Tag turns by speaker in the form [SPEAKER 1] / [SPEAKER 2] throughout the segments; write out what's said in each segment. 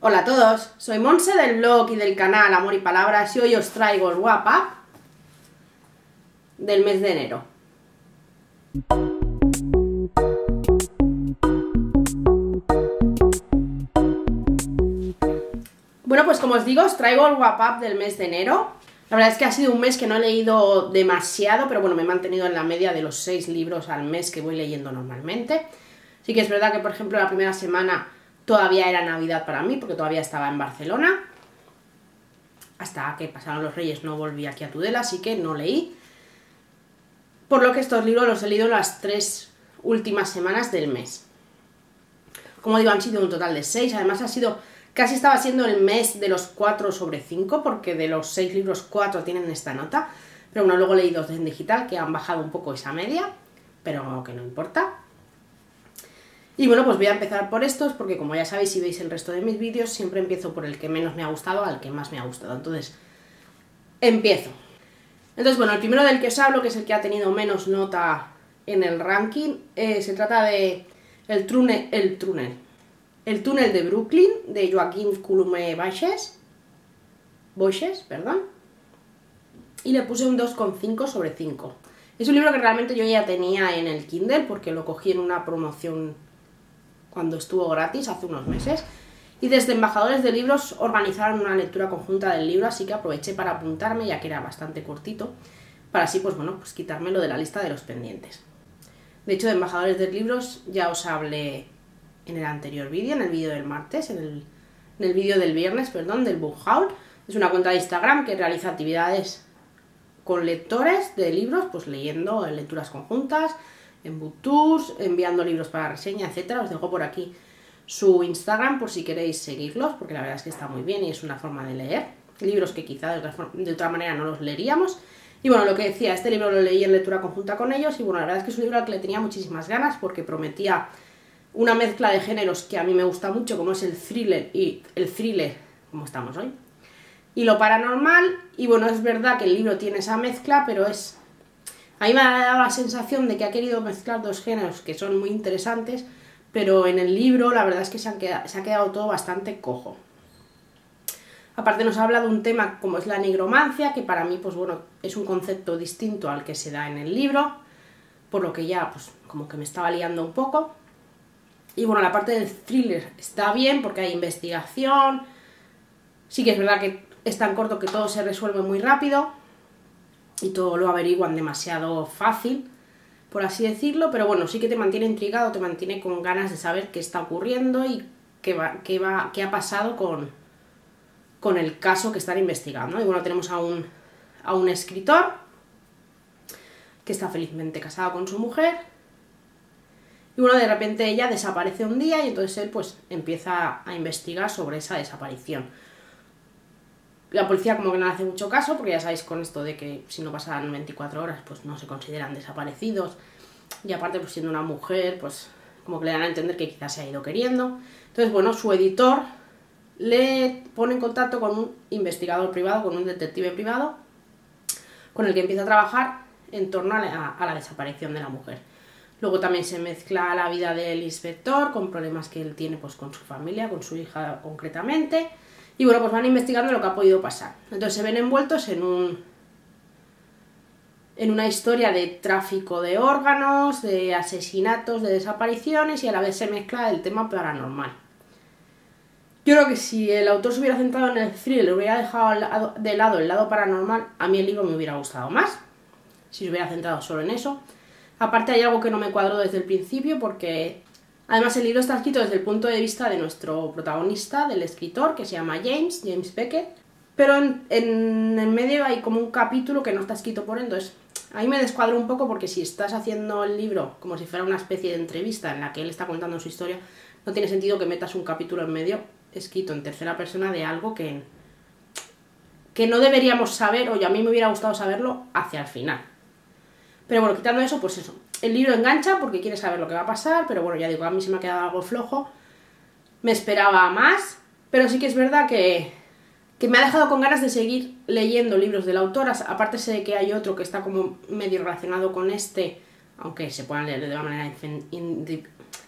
[SPEAKER 1] Hola a todos, soy Monse del blog y del canal Amor y Palabras y hoy os traigo el wrap-up del mes de enero. Bueno, pues como os digo, os traigo el wrap-up del mes de enero. La verdad es que ha sido un mes que no he leído demasiado, pero bueno, me he mantenido en la media de los 6 libros al mes que voy leyendo normalmente. Sí que es verdad que, por ejemplo, la primera semana todavía era Navidad para mí, porque todavía estaba en Barcelona. Hasta que pasaron los Reyes no volví aquí a Tudela, así que no leí. Por lo que estos libros los he leído las 3 últimas semanas del mes. Como digo, han sido un total de 6, además casi estaba siendo el mes de los 4/5, porque de los 6 libros 4 tienen esta nota. Pero bueno, luego leí 2 en digital que han bajado un poco esa media, pero que no importa. Y bueno, pues voy a empezar por estos, porque como ya sabéis, si veis el resto de mis vídeos, siempre empiezo por el que menos me ha gustado al que más me ha gustado. Entonces, empiezo. Entonces, bueno, el primero del que os hablo, que es el que ha tenido menos nota en el ranking, se trata de El túnel de Brooklyn, de Joaquín Colume Boixes, perdón. Y le puse un 2,5/5. Es un libro que realmente yo ya tenía en el Kindle, porque lo cogí en una promoción cuando estuvo gratis hace unos meses, y desde Embajadores de Libros organizaron una lectura conjunta del libro, así que aproveché para apuntarme, ya que era bastante cortito, para así, pues bueno, pues quitármelo de la lista de los pendientes. De hecho, de Embajadores de Libros ya os hablé en el anterior vídeo, en el vídeo del martes, en el vídeo del viernes, perdón, del Book Haul. Es una cuenta de Instagram que realiza actividades con lectores de libros, pues leyendo en lecturas conjuntas, en book tours, enviando libros para reseña, etcétera. Os dejo por aquí su Instagram por si queréis seguirlos, porque la verdad es que está muy bien y es una forma de leer libros que quizá de otra manera no los leeríamos. Y bueno, lo que decía, este libro lo leí en lectura conjunta con ellos y bueno, la verdad es que es un libro al que le tenía muchísimas ganas porque prometía una mezcla de géneros que a mí me gusta mucho, como es el thriller, como estamos hoy, y lo paranormal. Y bueno, es verdad que el libro tiene esa mezcla, pero a mí me ha dado la sensación de que ha querido mezclar dos géneros que son muy interesantes, pero en el libro la verdad es que se ha quedado todo bastante cojo. Aparte nos habla de un tema como es la nigromancia, que para mí, pues bueno, es un concepto distinto al que se da en el libro, por lo que ya, pues como que me estaba liando un poco. Y bueno, la parte del thriller está bien porque hay investigación. Sí que es verdad que es tan corto que todo se resuelve muy rápido y todo lo averiguan demasiado fácil, por así decirlo, pero bueno, sí que te mantiene intrigado, te mantiene con ganas de saber qué está ocurriendo y qué ha pasado con el caso que están investigando. Y bueno, tenemos a un escritor que está felizmente casado con su mujer. Y bueno, de repente ella desaparece un día y entonces él pues empieza a investigar sobre esa desaparición. La policía como que no le hace mucho caso, porque ya sabéis con esto de que si no pasan 24 horas pues no se consideran desaparecidos. Y aparte, pues siendo una mujer, pues como que le dan a entender que quizás se ha ido queriendo. Entonces, bueno, su editor le pone en contacto con un investigador privado, con un detective privado, con el que empieza a trabajar en torno a la desaparición de la mujer. Luego también se mezcla la vida del inspector con problemas que él tiene pues con su familia, con su hija concretamente. Y bueno, pues van investigando lo que ha podido pasar. Entonces se ven envueltos en una historia de tráfico de órganos, de asesinatos, de desapariciones, y a la vez se mezcla el tema paranormal. Yo creo que si el autor se hubiera centrado en el thriller, hubiera dejado de lado el lado paranormal, a mí el libro me hubiera gustado más, si se hubiera centrado solo en eso. Aparte hay algo que no me cuadró desde el principio, porque además el libro está escrito desde el punto de vista de nuestro protagonista, del escritor, que se llama James Beckett, pero en el medio hay como un capítulo que no está escrito por él. Entonces a mí me descuadró un poco, porque si estás haciendo el libro como si fuera una especie de entrevista en la que él está contando su historia, no tiene sentido que metas un capítulo en medio escrito en tercera persona de algo que no deberíamos saber, o a mí me hubiera gustado saberlo hacia el final. Pero bueno, quitando eso, pues eso. El libro engancha porque quieres saber lo que va a pasar, pero bueno, ya digo, a mí se me ha quedado algo flojo. Me esperaba más, pero sí que es verdad que me ha dejado con ganas de seguir leyendo libros del autor. Aparte sé que hay otro que está como medio relacionado con este, aunque se puedan leer de una manera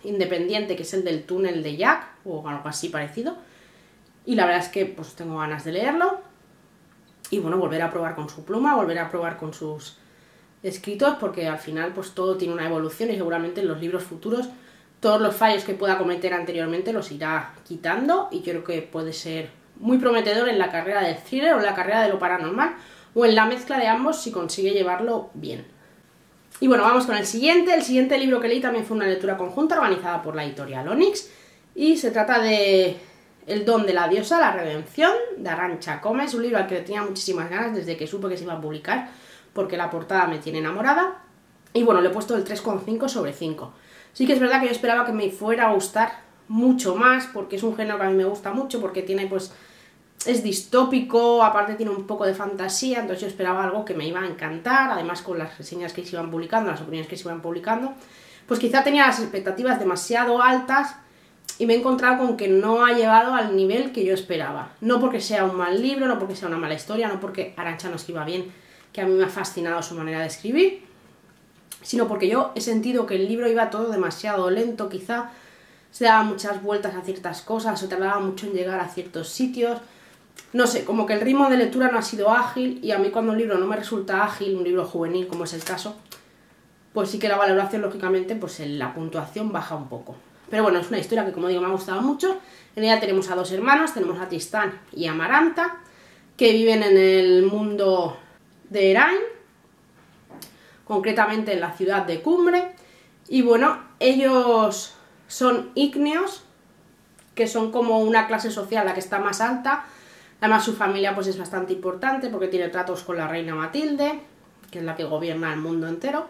[SPEAKER 1] independiente, que es el del túnel de Jack, o algo así parecido, y la verdad es que pues tengo ganas de leerlo y bueno, volver a probar con su pluma, volver a probar con sus escritos, porque al final pues todo tiene una evolución y seguramente en los libros futuros todos los fallos que pueda cometer anteriormente los irá quitando, y creo que puede ser muy prometedor en la carrera del thriller o en la carrera de lo paranormal o en la mezcla de ambos si consigue llevarlo bien. Y bueno, vamos con el siguiente. El siguiente libro que leí también fue una lectura conjunta organizada por la editorial Onyx y se trata de El don de la diosa, la redención, de Arantxa Comes, un libro al que tenía muchísimas ganas desde que supe que se iba a publicar, porque la portada me tiene enamorada. Y bueno, le he puesto el 3,5 sobre 5. Sí que es verdad que yo esperaba que me fuera a gustar mucho más, porque es un género que a mí me gusta mucho, porque tiene pues es distópico, aparte tiene un poco de fantasía, entonces yo esperaba algo que me iba a encantar, además con las reseñas que se iban publicando, las opiniones que se iban publicando, pues quizá tenía las expectativas demasiado altas y me he encontrado con que no ha llegado al nivel que yo esperaba. No porque sea un mal libro, no porque sea una mala historia, no porque Arantxa no escriba bien, que a mí me ha fascinado su manera de escribir, sino porque yo he sentido que el libro iba todo demasiado lento, quizá se daba muchas vueltas a ciertas cosas o tardaba mucho en llegar a ciertos sitios. No sé, como que el ritmo de lectura no ha sido ágil, y a mí cuando un libro no me resulta ágil, un libro juvenil como es el caso, pues sí que la valoración, lógicamente, pues la puntuación baja un poco. Pero bueno, es una historia que, como digo, me ha gustado mucho. En ella tenemos a dos hermanos, tenemos a Tristán y a Amaranta, que viven en el mundo de Erain, concretamente en la ciudad de Cumbre, y bueno, ellos son ígneos, que son como una clase social la que está más alta. Además su familia pues es bastante importante porque tiene tratos con la reina Matilde, que es la que gobierna el mundo entero.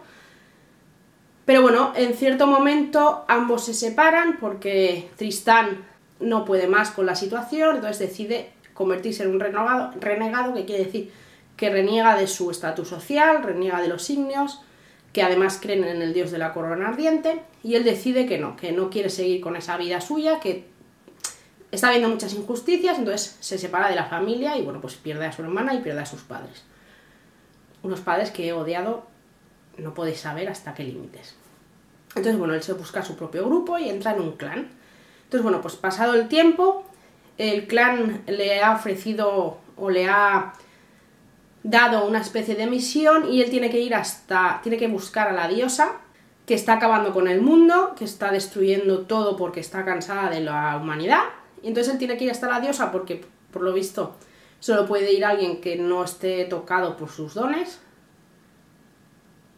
[SPEAKER 1] Pero bueno, en cierto momento ambos se separan porque Tristán no puede más con la situación, entonces decide convertirse en un renegado, que quiere decir que reniega de su estatus social, reniega de los ígneos, que además creen en el dios de la corona ardiente, y él decide que no quiere seguir con esa vida suya, que está viendo muchas injusticias, entonces se separa de la familia y bueno, pues pierde a su hermana y pierde a sus padres. Unos padres que he odiado, no podéis saber hasta qué límites. Entonces bueno, él se busca su propio grupo y entra en un clan. Entonces bueno, pues pasado el tiempo, el clan le ha ofrecido o le ha dado una especie de misión y él tiene que ir tiene que buscar a la diosa, que está acabando con el mundo, que está destruyendo todo porque está cansada de la humanidad. Y entonces él tiene que ir hasta la diosa porque, por lo visto, solo puede ir alguien que no esté tocado por sus dones,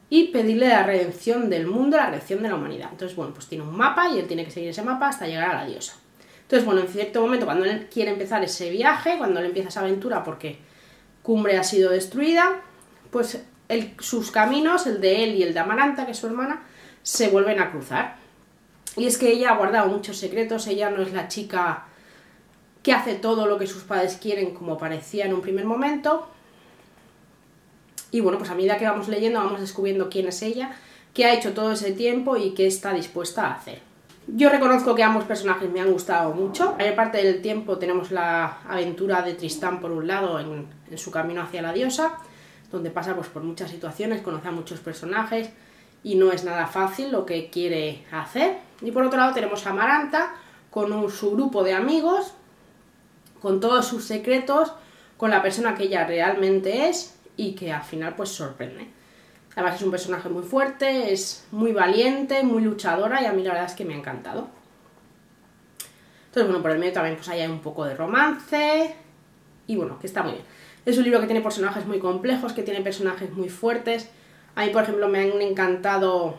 [SPEAKER 1] y pedirle la redención del mundo, la redención de la humanidad. Entonces, bueno, pues tiene un mapa y él tiene que seguir ese mapa hasta llegar a la diosa. Entonces, bueno, en cierto momento, cuando él quiere empezar ese viaje, cuando él empieza esa aventura porque Cumbre ha sido destruida, pues sus caminos, el de él y el de Amaranta, que es su hermana, se vuelven a cruzar. Y es que ella ha guardado muchos secretos, ella no es la chica que hace todo lo que sus padres quieren como parecía en un primer momento. Y bueno, pues a medida que vamos leyendo vamos descubriendo quién es ella, qué ha hecho todo ese tiempo y qué está dispuesta a hacer. Yo reconozco que ambos personajes me han gustado mucho. La mayor parte del tiempo tenemos la aventura de Tristán por un lado en su camino hacia la diosa, donde pasa pues por muchas situaciones, conoce a muchos personajes y no es nada fácil lo que quiere hacer. Y por otro lado tenemos a Amaranta con su grupo de amigos, con todos sus secretos, con la persona que ella realmente es y que al final pues sorprende. Además es un personaje muy fuerte, es muy valiente, muy luchadora y a mí la verdad es que me ha encantado. Entonces bueno, por el medio también pues hay un poco de romance y bueno, que está muy bien. Es un libro que tiene personajes muy complejos, que tiene personajes muy fuertes. A mí por ejemplo me han encantado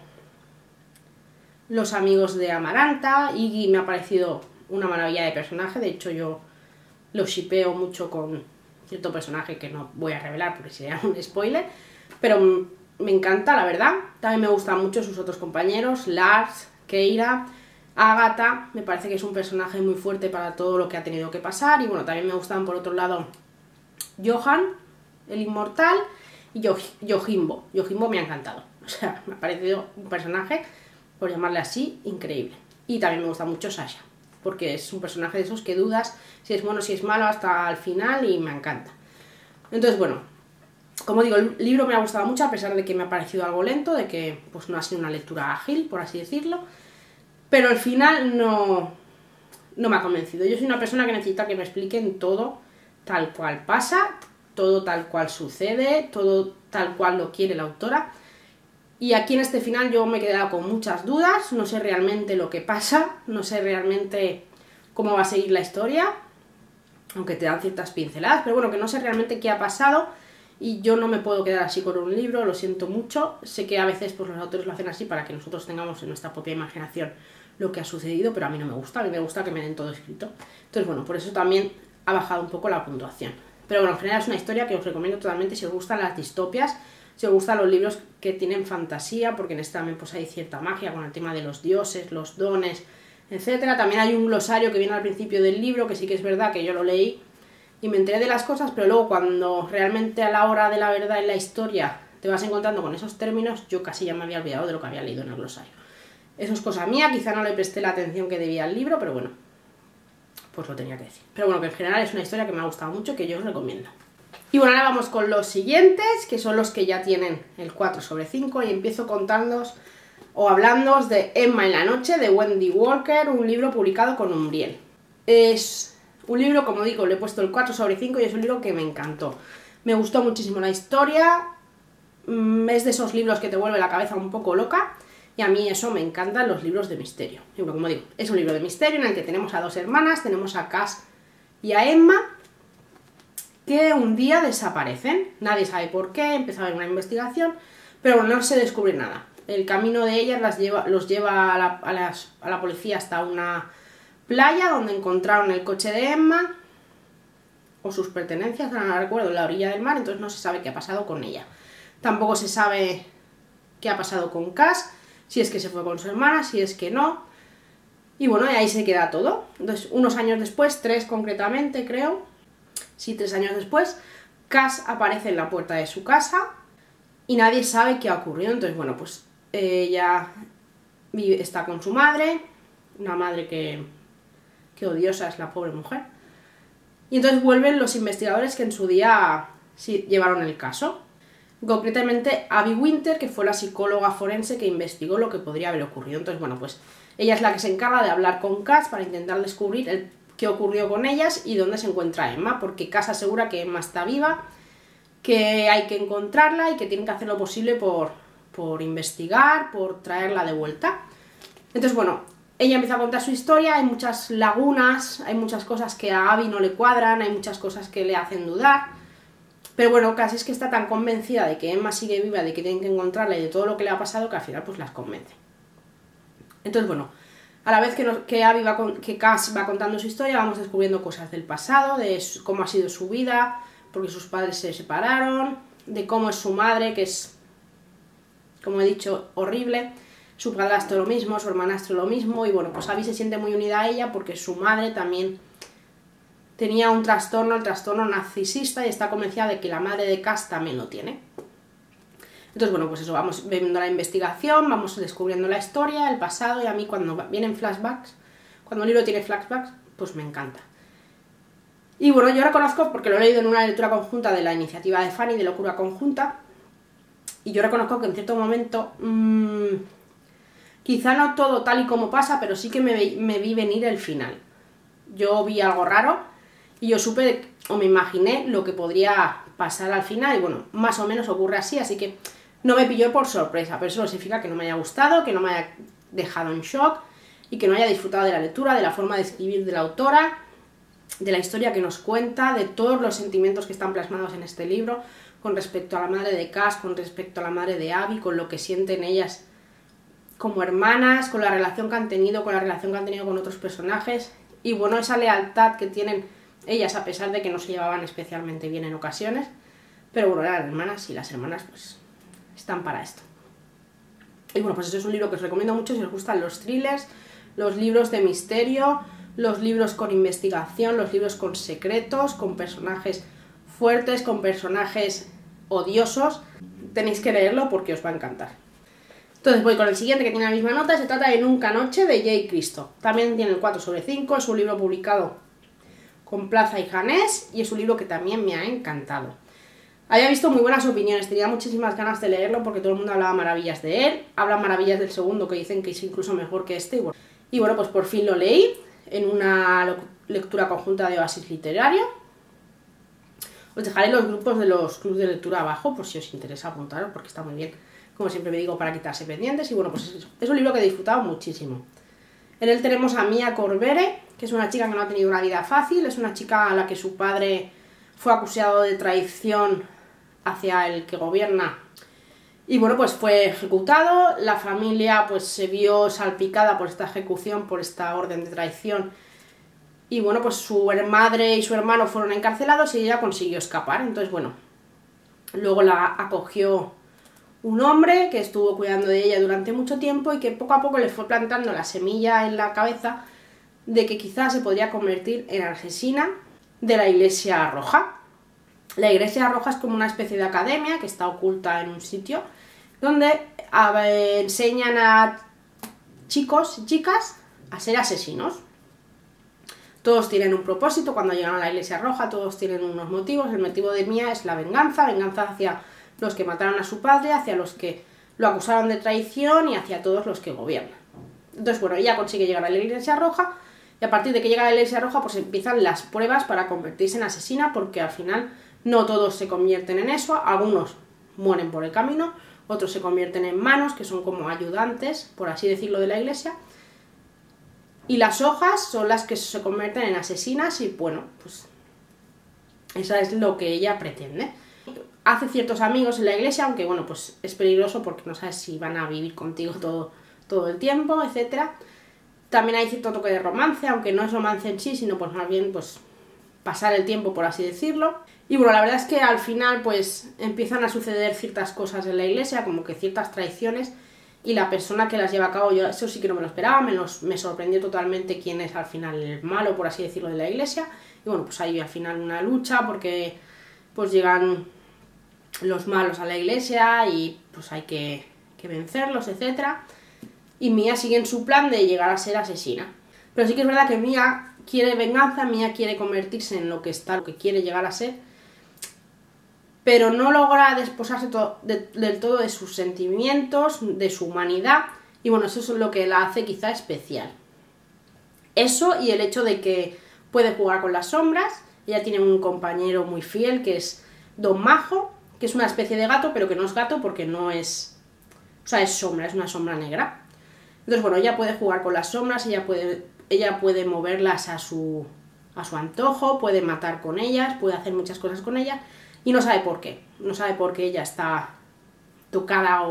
[SPEAKER 1] los amigos de Amaranta, Iggy me ha parecido una maravilla de personaje, de hecho yo lo shippeo mucho con cierto personaje que no voy a revelar porque sería un spoiler, pero me encanta, la verdad. También me gustan mucho sus otros compañeros, Lars, Keira, Agatha, me parece que es un personaje muy fuerte para todo lo que ha tenido que pasar. Y bueno, también me gustan por otro lado Johan, el inmortal, y Yojimbo. Yojimbo me ha encantado, o sea, me ha parecido un personaje, por llamarle así, increíble. Y también me gusta mucho Sasha, porque es un personaje de esos que dudas si es bueno o si es malo hasta el final y me encanta. Entonces bueno, como digo, el libro me ha gustado mucho a pesar de que me ha parecido algo lento, de que pues no ha sido una lectura ágil, por así decirlo, pero al final no no me ha convencido. Yo soy una persona que necesita que me expliquen todo tal cual pasa, todo tal cual sucede, todo tal cual lo quiere la autora. Y aquí en este final yo me he quedado con muchas dudas, no sé realmente lo que pasa, no sé realmente cómo va a seguir la historia, aunque te dan ciertas pinceladas, pero bueno, que no sé realmente qué ha pasado y yo no me puedo quedar así con un libro, lo siento mucho. Sé que a veces pues, los autores lo hacen así para que nosotros tengamos en nuestra propia imaginación lo que ha sucedido, pero a mí no me gusta, a mí me gusta que me den todo escrito. Entonces bueno, por eso también ha bajado un poco la puntuación. Pero bueno, en general es una historia que os recomiendo totalmente si os gustan las distopias, si os gustan los libros que tienen fantasía, porque en este también pues hay cierta magia con el tema de los dioses, los dones, etcétera. También hay un glosario que viene al principio del libro, que sí que es verdad que yo lo leí y me enteré de las cosas, pero luego cuando realmente a la hora de la verdad en la historia te vas encontrando con esos términos, yo casi ya me había olvidado de lo que había leído en el glosario. Eso es cosa mía, quizá no le presté la atención que debía al libro, pero bueno, pues lo tenía que decir. Pero bueno, que en general es una historia que me ha gustado mucho, que yo os recomiendo. Y bueno, ahora vamos con los siguientes, que son los que ya tienen el 4/5, y empiezo contándoos o hablándoos de Emma en la noche, de Wendy Walker, un libro publicado con Umbriel. Es un libro, como digo, le he puesto el 4/5 y es un libro que me encantó. Me gustó muchísimo la historia, es de esos libros que te vuelve la cabeza un poco loca, y a mí eso me encantan los libros de misterio. Y bueno, como digo, es un libro de misterio en el que tenemos a dos hermanas, tenemos a Cass y a Emma, que un día desaparecen. Nadie sabe por qué, empieza a haber una investigación, pero no se descubre nada. El camino de ellas los lleva a la policía hasta una playa donde encontraron el coche de Emma o sus pertenencias, no recuerdo, en la orilla del mar, entonces no se sabe qué ha pasado con ella. Tampoco se sabe qué ha pasado con Cass, si es que se fue con su hermana, si es que no. Y bueno, y ahí se queda todo. Entonces, unos años después, 3 concretamente, creo, sí, 3 años después, Cass aparece en la puerta de su casa y nadie sabe qué ha ocurrido. Entonces, bueno, pues ella está con su madre, una madre que odiosa es la pobre mujer. Y entonces vuelven los investigadores que en su día sí, llevaron el caso. Concretamente Abby Winter, que fue la psicóloga forense que investigó lo que podría haber ocurrido. Entonces, bueno, pues ella es la que se encarga de hablar con Cass para intentar descubrir qué ocurrió con ellas y dónde se encuentra Emma, porque Cass asegura que Emma está viva, que hay que encontrarla y que tienen que hacer lo posible por investigar, por traerla de vuelta. Entonces, bueno, ella empieza a contar su historia, hay muchas lagunas, hay muchas cosas que a Abby no le cuadran, hay muchas cosas que le hacen dudar. Pero bueno, casi es que está tan convencida de que Emma sigue viva, de que tienen que encontrarla y de todo lo que le ha pasado, que al final pues las convence. Entonces, bueno, a la vez que Cass va contando su historia, vamos descubriendo cosas del pasado, de cómo ha sido su vida, porque sus padres se separaron, de cómo es su madre, que es, como he dicho, horrible, su padrastro lo mismo, su hermanastro lo mismo, y bueno, pues Abby se siente muy unida a ella porque su madre también tenía un trastorno, el trastorno narcisista, y está convencida de que la madre de Cass también lo tiene. Entonces, bueno, pues eso, vamos viendo la investigación, vamos descubriendo la historia, el pasado, y a mí cuando vienen flashbacks, cuando un libro tiene flashbacks, pues me encanta. Y bueno, yo reconozco, porque lo he leído en una lectura conjunta de la iniciativa de Fanny, de Locura Conjunta, y yo reconozco que en cierto momento, quizá no todo tal y como pasa, pero sí que me vi venir el final. Yo vi algo raro, y yo supe o me imaginé lo que podría pasar al final, y bueno, más o menos ocurre así que no me pilló por sorpresa, pero eso no significa que no me haya gustado, que no me haya dejado en shock, y que no haya disfrutado de la lectura, de la forma de escribir de la autora, de la historia que nos cuenta, de todos los sentimientos que están plasmados en este libro, con respecto a la madre de Cass, con respecto a la madre de Abby, con lo que sienten ellas como hermanas, con la relación que han tenido, con la relación que han tenido con otros personajes, y bueno, esa lealtad que tienen ellas, a pesar de que no se llevaban especialmente bien en ocasiones, pero bueno, eran hermanas y las hermanas pues están para esto. Y bueno, pues eso es un libro que os recomiendo mucho si os gustan los thrillers, los libros de misterio, los libros con investigación, los libros con secretos, con personajes fuertes, con personajes odiosos. Tenéis que leerlo porque os va a encantar. Entonces voy con el siguiente, que tiene la misma nota. Se trata de Nunca Noche, de Jay Cristo. También tiene el 4/5, es un libro publicado con Plaza y Janés, y es un libro que también me ha encantado. Había visto muy buenas opiniones, tenía muchísimas ganas de leerlo porque todo el mundo hablaba maravillas de él, hablan maravillas del segundo, que dicen que es incluso mejor que este, y bueno, pues por fin lo leí. en una lectura conjunta de Oasis Literario. Os dejaré los grupos de los clubes de lectura abajo por si os interesa apuntaros, porque está muy bien, como siempre me digo, para quitarse pendientes. Y bueno, pues es un libro que he disfrutado muchísimo. En él tenemos a Mia Corbere, que es una chica que no ha tenido una vida fácil, es una chica a la que su padre fue acusado de traición hacia el que gobierna y bueno, pues fue ejecutado. La familia pues se vio salpicada por esta ejecución, por esta orden de traición, y bueno, pues su madre y su hermano fueron encarcelados y ella consiguió escapar. Entonces bueno, luego la acogió un hombre que estuvo cuidando de ella durante mucho tiempo y que poco a poco le fue plantando la semilla en la cabeza de que quizás se podría convertir en asesina de la Iglesia Roja. La Iglesia Roja es como una especie de academia que está oculta en un sitio donde enseñan a chicos y chicas a ser asesinos. Todos tienen un propósito cuando llegan a la Iglesia Roja, todos tienen unos motivos. El motivo de Mia es la venganza, venganza hacia los que mataron a su padre, hacia los que lo acusaron de traición y hacia todos los que gobiernan. Entonces, bueno, ella consigue llegar a la Iglesia Roja y a partir de que llega a la Iglesia Roja pues empiezan las pruebas para convertirse en asesina, porque al final no todos se convierten en eso, algunos mueren por el camino, otros se convierten en manos, que son como ayudantes, por así decirlo, de la Iglesia, y las hojas son las que se convierten en asesinas y bueno, pues eso es lo que ella pretende. Hace ciertos amigos en la Iglesia, aunque bueno, pues es peligroso porque no sabes si van a vivir contigo todo el tiempo, etc. También hay cierto toque de romance, aunque no es romance en sí, sino pues más bien pues pasar el tiempo, por así decirlo. Y bueno, la verdad es que al final pues empiezan a suceder ciertas cosas en la Iglesia, como que ciertas traiciones, y la persona que las lleva a cabo, yo eso sí que no me lo esperaba, me sorprendió totalmente quién es al final el malo, por así decirlo, de la Iglesia. Y bueno, pues hay al final una lucha porque pues llegan los malos a la Iglesia y pues hay que vencerlos, etc. Y Mia sigue en su plan de llegar a ser asesina. Pero sí que es verdad que Mia quiere venganza, Mia quiere convertirse en lo que quiere llegar a ser, pero no logra desposarse del todo de sus sentimientos, de su humanidad, y bueno, eso es lo que la hace quizá especial. Eso y el hecho de que puede jugar con las sombras. Ella tiene un compañero muy fiel que es Don Majo, que es una especie de gato, pero que no es gato porque no es... O sea, es sombra, es una sombra negra. Entonces, bueno, ella puede jugar con las sombras, ella puede moverlas a su antojo, puede matar con ellas, puede hacer muchas cosas con ellas, y no sabe por qué. No sabe por qué ella está tocada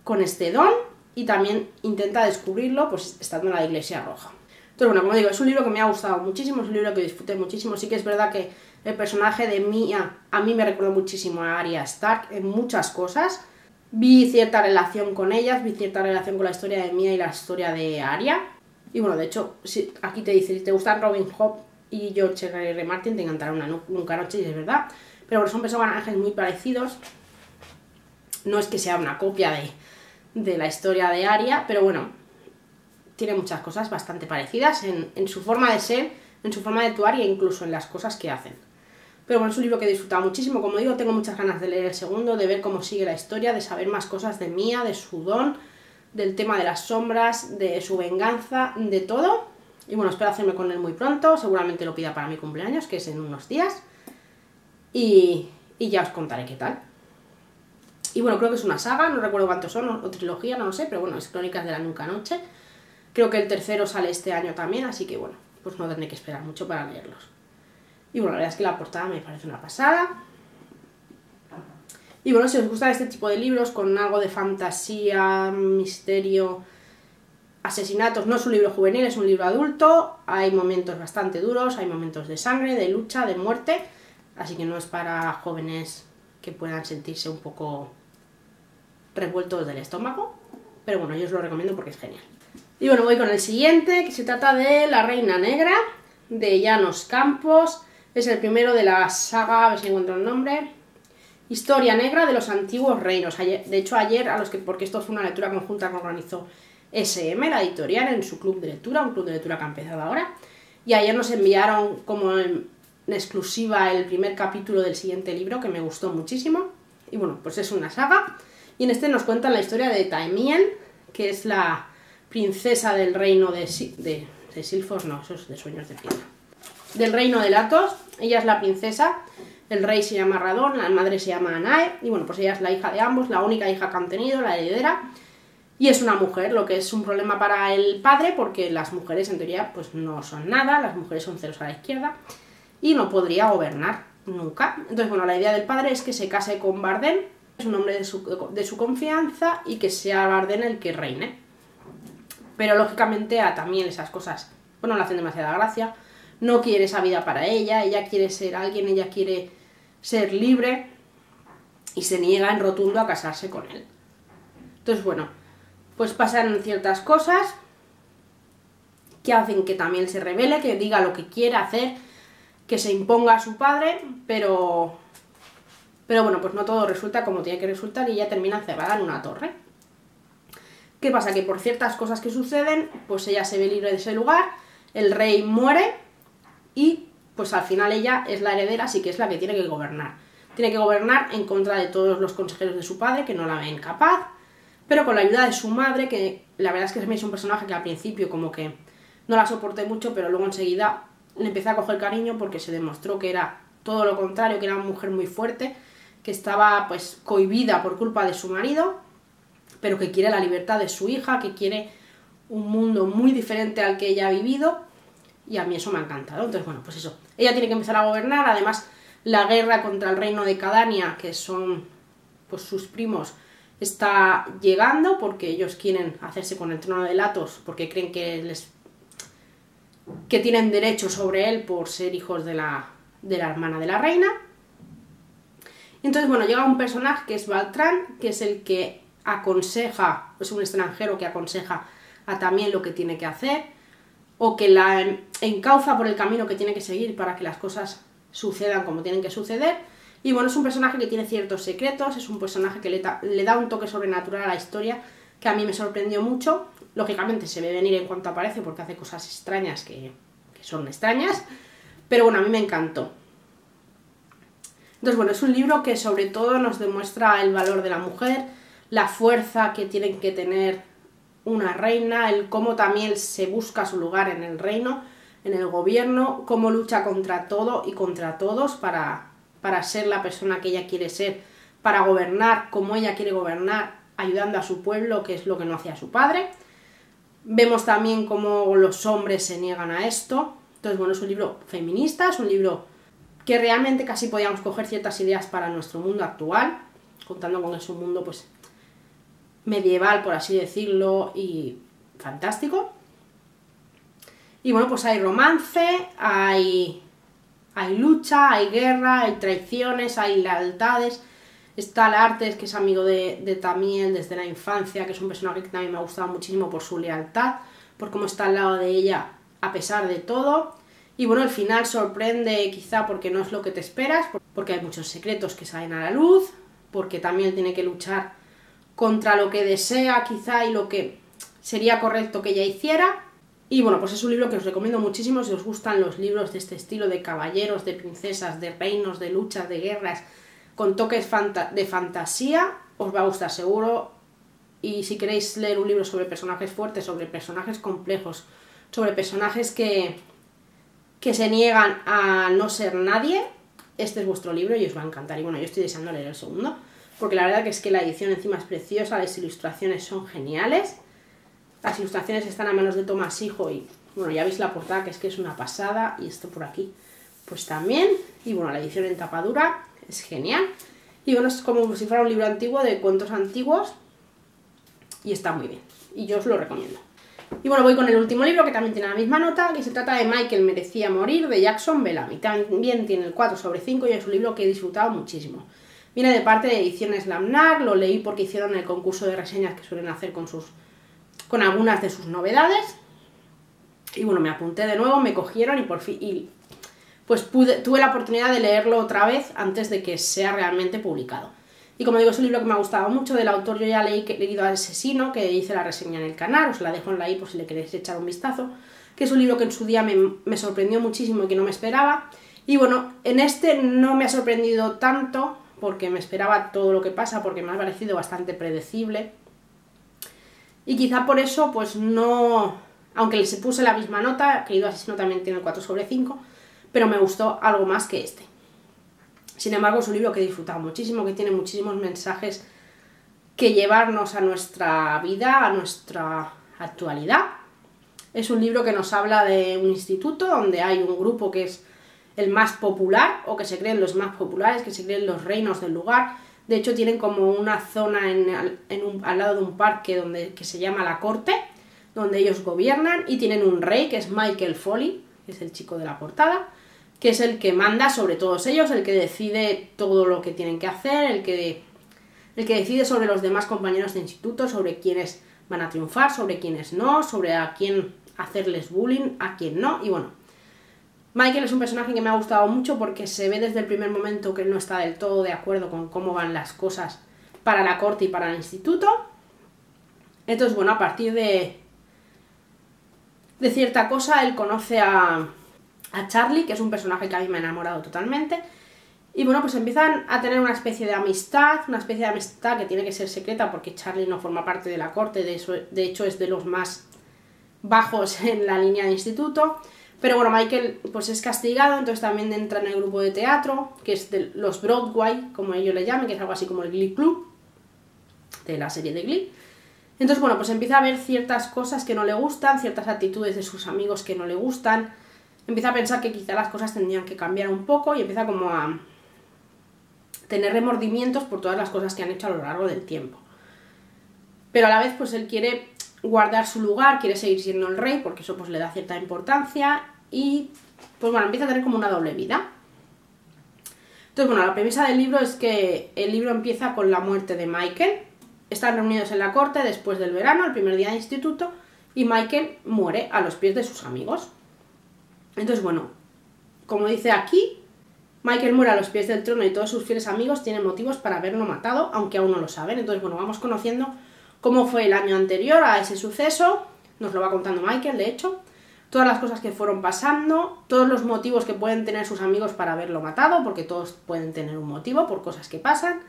[SPEAKER 1] con este don, y también intenta descubrirlo pues estando en la Iglesia Roja. Entonces, bueno, como digo, es un libro que me ha gustado muchísimo, es un libro que disfruté muchísimo. Sí que es verdad que el personaje de Mia a mí me recordó muchísimo a Arya Stark en muchas cosas. Vi cierta relación con ellas, vi cierta relación con la historia de Mia y la historia de Arya. Y bueno, de hecho, aquí te dice, si te gustan Robin Hood y George R.R. Martin, te encantará Nunca Noche, y es verdad. Pero bueno, son personajes muy parecidos. No es que sea una copia de la historia de Arya, pero bueno, tiene muchas cosas bastante parecidas en su forma de ser, en su forma de actuar e incluso en las cosas que hacen. Pero bueno, es un libro que he disfrutado muchísimo. Como digo, tengo muchas ganas de leer el segundo, de ver cómo sigue la historia, de saber más cosas de Mia, de su don, del tema de las sombras, de su venganza, de todo. Y bueno, espero hacerme con él muy pronto, seguramente lo pida para mi cumpleaños, que es en unos días. Y ya os contaré qué tal. Y bueno, creo que es una saga, no recuerdo cuántos son, o trilogía, no lo sé, pero bueno, es Crónicas de la Nunca Noche. Creo que el tercero sale este año también, así que bueno, pues no tendré que esperar mucho para leerlos. Y bueno, la verdad es que la portada me parece una pasada. Y bueno, si os gustan este tipo de libros con algo de fantasía, misterio, asesinatos, no es un libro juvenil, es un libro adulto. Hay momentos bastante duros, hay momentos de sangre, de lucha, de muerte. Así que no es para jóvenes que puedan sentirse un poco revueltos del estómago. Pero bueno, yo os lo recomiendo porque es genial. Y bueno, voy con el siguiente, que se trata de La Reina Negra, de Llanos Campos. Es el primero de la saga, a ver si encuentro el nombre. Historia negra de los antiguos reinos. De hecho, ayer, porque esto fue una lectura conjunta que organizó SM, la editorial, en su club de lectura, un club de lectura que ha empezado ahora. Y ayer nos enviaron como en exclusiva el primer capítulo del siguiente libro, que me gustó muchísimo. Y bueno, pues es una saga. Y en este nos cuentan la historia de Taimien, que es la princesa del reino de de Silfos no, eso es de Sueños de Piedra. Del reino de Latos, ella es la princesa, el rey se llama Radón, la madre se llama Anae, y bueno, pues ella es la hija de ambos, la única hija que han tenido, la heredera, y es una mujer, lo que es un problema para el padre, porque las mujeres en teoría pues no son nada, las mujeres son ceros a la izquierda, y no podría gobernar nunca. Entonces, bueno, la idea del padre es que se case con Bardén, es un hombre de su confianza, y que sea Bardén el que reine. Pero lógicamente a también esas cosas, bueno, le hacen demasiada gracia, no quiere esa vida para ella quiere ser alguien, ella quiere ser libre, y se niega en rotundo a casarse con él. Entonces, bueno, pues pasan ciertas cosas que hacen que también se rebele, que diga lo que quiere hacer, que se imponga a su padre, pero bueno, pues no todo resulta como tiene que resultar y ella termina encerrada en una torre. ¿Qué pasa? Que por ciertas cosas que suceden, pues ella se ve libre de ese lugar, el rey muere y pues al final ella es la heredera, así que es la que tiene que gobernar. Tiene que gobernar en contra de todos los consejeros de su padre, que no la ven capaz, pero con la ayuda de su madre, que la verdad es que es un personaje que al principio como que no la soporté mucho, pero luego enseguida le empecé a coger cariño porque se demostró que era todo lo contrario, que era una mujer muy fuerte, que estaba pues cohibida por culpa de su marido, pero que quiere la libertad de su hija, que quiere un mundo muy diferente al que ella ha vivido, y a mí eso me ha encantado. Entonces, bueno, pues eso, ella tiene que empezar a gobernar. Además, la guerra contra el reino de Cadania, que son pues sus primos, está llegando porque ellos quieren hacerse con el trono de Latos porque creen que tienen derecho sobre él por ser hijos de la hermana de la reina. Entonces, bueno, llega un personaje que es Baltrán, que es el que aconseja, es un extranjero que aconseja a también lo que tiene que hacer, o que la encauza por el camino que tiene que seguir para que las cosas sucedan como tienen que suceder. Y bueno, es un personaje que tiene ciertos secretos, es un personaje que le da un toque sobrenatural a la historia que a mí me sorprendió mucho. Lógicamente se ve venir en cuanto aparece porque hace cosas extrañas que son extrañas, pero bueno, a mí me encantó. Entonces, bueno, es un libro que sobre todo nos demuestra el valor de la mujer, la fuerza que tiene que tener una reina, el cómo también se busca su lugar en el reino, en el gobierno, cómo lucha contra todo y contra todos para ser la persona que ella quiere ser, para gobernar como ella quiere gobernar, ayudando a su pueblo, que es lo que no hacía su padre. Vemos también cómo los hombres se niegan a esto. Entonces, bueno, es un libro feminista, es un libro que realmente casi podíamos coger ciertas ideas para nuestro mundo actual, contando con que es un mundo pues medieval, por así decirlo, y fantástico. Y bueno, pues hay romance, hay lucha, hay guerra, hay traiciones, hay lealtades. Está Laertes, que es amigo de Tamiel desde la infancia, que es un personaje que también me ha gustado muchísimo por su lealtad, por cómo está al lado de ella a pesar de todo. Y bueno, el final sorprende quizá porque no es lo que te esperas, porque hay muchos secretos que salen a la luz, porque Tamiel tiene que luchar contra lo que desea quizá y lo que sería correcto que ella hiciera. Y bueno, pues es un libro que os recomiendo muchísimo si os gustan los libros de este estilo, de caballeros, de princesas, de reinos, de luchas, de guerras, con toques de fantasía, os va a gustar seguro. Y si queréis leer un libro sobre personajes fuertes, sobre personajes complejos, sobre personajes que se niegan a no ser nadie, este es vuestro libro y os va a encantar. Y bueno, yo estoy deseando leer el segundo, porque la verdad que es que la edición encima es preciosa, las ilustraciones son geniales. Las ilustraciones están a manos de Tomás Hijo y bueno, ya veis la portada que es una pasada, y esto por aquí pues también. Y bueno, la edición en tapadura es genial. Y bueno, es como si fuera un libro antiguo de cuentos antiguos y está muy bien. Y yo os lo recomiendo. Y bueno, voy con el último libro que también tiene la misma nota, que se trata de Michael merecía morir, de Jackson Bellamy. También tiene el 4/5 y es un libro que he disfrutado muchísimo. Viene de parte de Ediciones Lamnar, lo leí porque hicieron el concurso de reseñas que suelen hacer con algunas de sus novedades. Y bueno, me apunté de nuevo, me cogieron y por fin pues tuve la oportunidad de leerlo otra vez antes de que sea realmente publicado. Y como digo, es un libro que me ha gustado mucho. Del autor yo ya he leído al Asesino, que hice la reseña en el canal, os la dejo en la i por si le queréis echar un vistazo, que es un libro que en su día me sorprendió muchísimo y que no me esperaba. Y bueno, en este no me ha sorprendido tanto, porque me esperaba todo lo que pasa, porque me ha parecido bastante predecible. Y quizá por eso, pues no... aunque les puse la misma nota, Querido asesino también tiene el 4 sobre 5, pero me gustó algo más que este. Sin embargo, es un libro que he disfrutado muchísimo, que tiene muchísimos mensajes que llevarnos a nuestra vida, a nuestra actualidad. Es un libro que nos habla de un instituto donde hay un grupo que es el más popular, o que se creen los más populares, que se creen los reinos del lugar. De hecho, tienen como una zona al lado de un parque que se llama la corte, donde ellos gobiernan, y tienen un rey que es Michael Foley, que es el chico de la portada, que es el que manda sobre todos ellos, el que decide todo lo que tienen que hacer, el que decide sobre los demás compañeros de instituto, sobre quiénes van a triunfar, sobre quiénes no, sobre a quién hacerles bullying, a quién no, y bueno. Michael es un personaje que me ha gustado mucho porque se ve desde el primer momento que él no está del todo de acuerdo con cómo van las cosas para la corte y para el instituto. Entonces, bueno, a partir de cierta cosa, él conoce a Charlie, que es un personaje que a mí me ha enamorado totalmente. Y bueno, pues empiezan a tener una especie de amistad que tiene que ser secreta porque Charlie no forma parte de la corte, de hecho es de los más bajos en la línea de instituto. Pero bueno, Michael pues es castigado, entonces también entra en el grupo de teatro, que es de los Broadway, como ellos le llaman, que es algo así como el Glee Club, de la serie de Glee. Entonces bueno, pues empieza a ver ciertas cosas que no le gustan, ciertas actitudes de sus amigos que no le gustan, empieza a pensar que quizá las cosas tendrían que cambiar un poco y empieza como a tener remordimientos por todas las cosas que han hecho a lo largo del tiempo. Pero a la vez pues él quiere guardar su lugar, quiere seguir siendo el rey, porque eso pues le da cierta importancia y pues bueno, empieza a tener como una doble vida. Entonces bueno, la premisa del libro es que el libro empieza con la muerte de Michael. Están reunidos en la corte después del verano, el primer día de instituto, y Michael muere a los pies de sus amigos. Entonces bueno, como dice aquí, Michael muere a los pies del trono y todos sus fieles amigos tienen motivos para haberlo matado, aunque aún no lo saben. Entonces bueno, vamos conociendo cómo fue el año anterior a ese suceso, nos lo va contando Michael, de hecho, todas las cosas que fueron pasando, todos los motivos que pueden tener sus amigos para haberlo matado, porque todos pueden tener un motivo por cosas que pasan.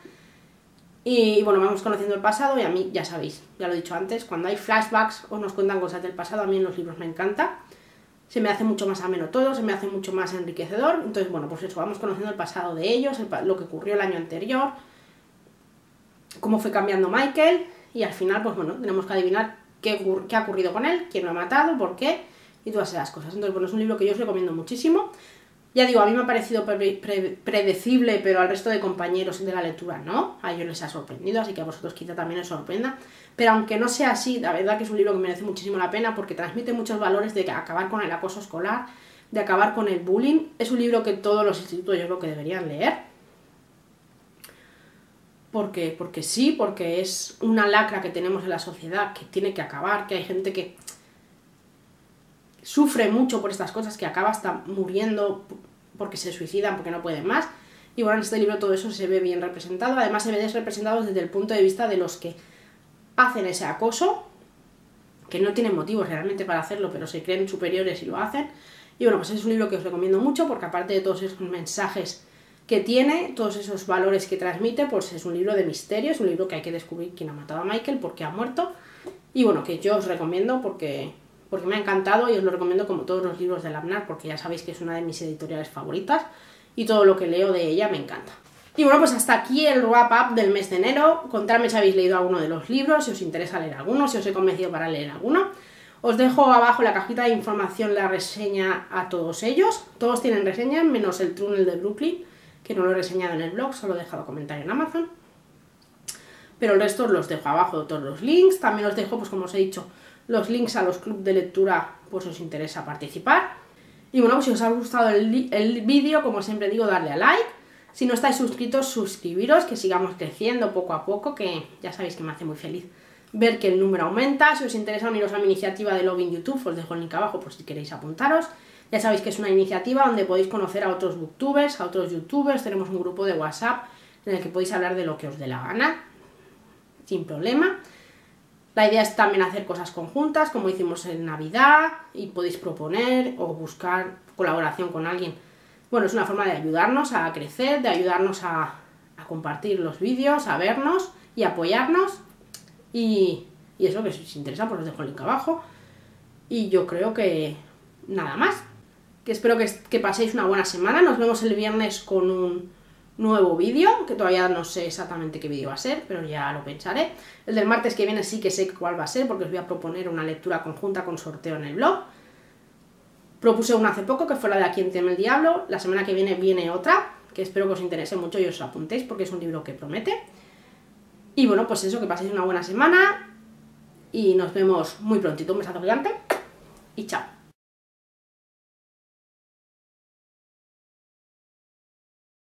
[SPEAKER 1] Y bueno, vamos conociendo el pasado y a mí, ya sabéis, ya lo he dicho antes, cuando hay flashbacks o nos cuentan cosas del pasado, a mí en los libros me encanta. Se me hace mucho más ameno todo, se me hace mucho más enriquecedor. Entonces, bueno, pues eso, vamos conociendo el pasado de ellos, lo que ocurrió el año anterior, cómo fue cambiando Michael. Y al final, pues bueno, tenemos que adivinar qué ha ocurrido con él, quién lo ha matado, por qué, y todas esas cosas. Entonces, bueno, es un libro que yo os recomiendo muchísimo. Ya digo, a mí me ha parecido predecible, pero al resto de compañeros de la lectura no. A ellos les ha sorprendido, así que a vosotros quizá también os sorprenda. Pero aunque no sea así, la verdad que es un libro que merece muchísimo la pena porque transmite muchos valores de acabar con el acoso escolar, de acabar con el bullying. Es un libro que todos los institutos yo creo que deberían leer. Porque sí, porque es una lacra que tenemos en la sociedad que tiene que acabar, que hay gente que sufre mucho por estas cosas, que acaba hasta muriendo porque se suicidan, porque no pueden más. Y bueno, en este libro todo eso se ve bien representado, además se ve representado desde el punto de vista de los que hacen ese acoso, que no tienen motivos realmente para hacerlo, pero se creen superiores y lo hacen. Y bueno, pues es un libro que os recomiendo mucho porque aparte de todos esos mensajes que tiene, todos esos valores que transmite, pues es un libro de misterio, es un libro que hay que descubrir quién ha matado a Michael, por qué ha muerto, y bueno, que yo os recomiendo porque me ha encantado y os lo recomiendo como todos los libros de Labnar, porque ya sabéis que es una de mis editoriales favoritas y todo lo que leo de ella me encanta. Y bueno, pues hasta aquí el wrap-up del mes de enero. Contadme si habéis leído alguno de los libros, si os interesa leer alguno, si os he convencido para leer alguno. Os dejo abajo en la cajita de información la reseña a todos ellos. Todos tienen reseña, menos el túnel de Brooklyn, que no lo he reseñado en el blog, solo he dejado comentario en Amazon. Pero el resto os los dejo abajo, todos los links. También os dejo, pues como os he dicho, los links a los clubes de lectura, pues os interesa participar. Y bueno, pues si os ha gustado el vídeo, como siempre digo, darle a like. Si no estáis suscritos, suscribiros, que sigamos creciendo poco a poco, que ya sabéis que me hace muy feliz ver que el número aumenta. Si os interesa uniros a mi iniciativa de Login YouTube, os dejo el link abajo por si queréis apuntaros. Ya sabéis que es una iniciativa donde podéis conocer a otros booktubers, a otros youtubers. Tenemos un grupo de WhatsApp en el que podéis hablar de lo que os dé la gana, sin problema. La idea es también hacer cosas conjuntas, como hicimos en Navidad, y podéis proponer o buscar colaboración con alguien. Bueno, es una forma de ayudarnos a crecer, de ayudarnos a compartir los vídeos, a vernos y apoyarnos. Y eso, que si os interesa, pues os dejo el link abajo. Y yo creo que nada más. Que espero que paséis una buena semana. Nos vemos el viernes con un nuevo vídeo, que todavía no sé exactamente qué vídeo va a ser, pero ya lo pensaré. El del martes que viene sí que sé cuál va a ser, porque os voy a proponer una lectura conjunta con sorteo en el blog. Propuse una hace poco, que fue la de A quién teme el diablo. La semana que viene otra, que espero que os interese mucho y os apuntéis, porque es un libro que promete. Y bueno, pues eso, que paséis una buena semana y nos vemos muy prontito. Un besazo gigante y chao.